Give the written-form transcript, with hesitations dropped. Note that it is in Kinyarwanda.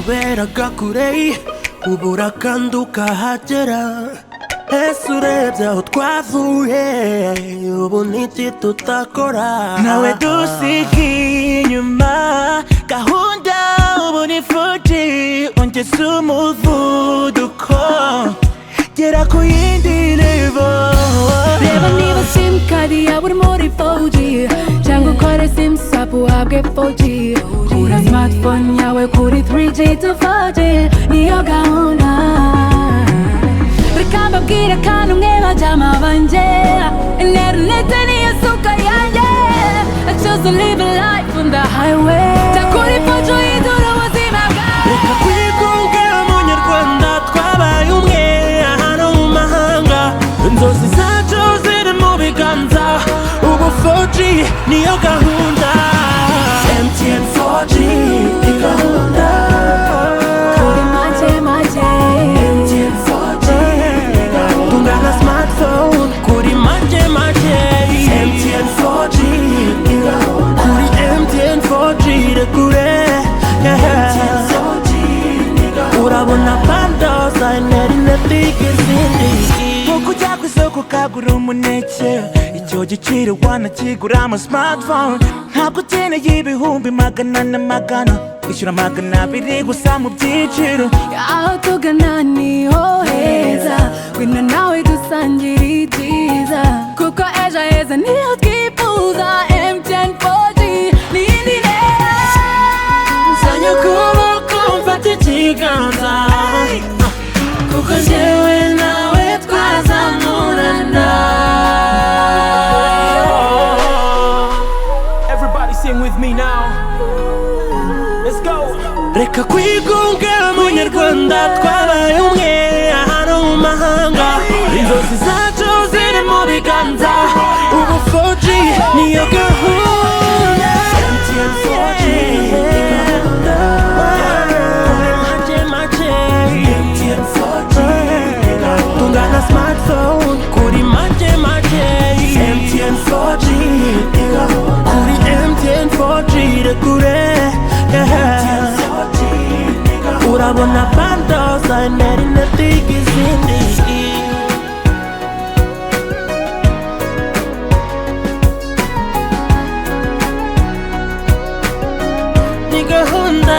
nakuberaga kure ubura kandi ukahagera ese urebye aho twavuye ubu niki tutakora nawe dusigaye inyuma gahunda ubu ni 4G ongeza umuvuduko gera ku yindi level reba niba simukadi yawe uri muri 4G cyangwa ukore sim swap uhabwe 4G kura smartphone yawe kuri 3G to 4G niyo gahunda reka mbabwire kandi umwe bajama banje interineti niyo suka yanjye I choose to live a life on the highway takuri 4G uhindura ubuzima bwawe reka kwigunga munyarwanda twabaye umwe hano mu mahanga inzozi zacu ziri mu biganza ubu 4G niyo gahunda MTN 4G ni gahunda kuri make make MTN 4G ni gahunda tungana smartphone kuri make make MTN 4G ni gahunda kuri MTN 4G rekure MTN 4G ni gahunda urabona bundles interineti y'izindi nkuko ujya ku isoko ukagura umuneke icyo giciro wanakigura ama smartphone ntabwo ukeneye ibihumbi magana na magana wishyura magana abiri gusa mu byiciro aho tugana niho heza wino nawe dusangira ibyiza kuko ejo heza niho twifuza MTN 4G n'iyindi ntera nsanya ukuboko mfata ikiganza kuko njyewe nawe twazamurana Everybody sing with me now. Let's go. reka kwigunga munyarwanda twabaye umwe hano mu mahanga inzozi zacu ziri mu biganza ubu 4G niyo gahunda MTN 4G ni gahunda kuri make make MTN 4G ni gahunda tungana smartphone kuri make make MTN 4G ni gahunda kuri MTN 4G rekure urabona bundles interineti y'izindi ni gahunda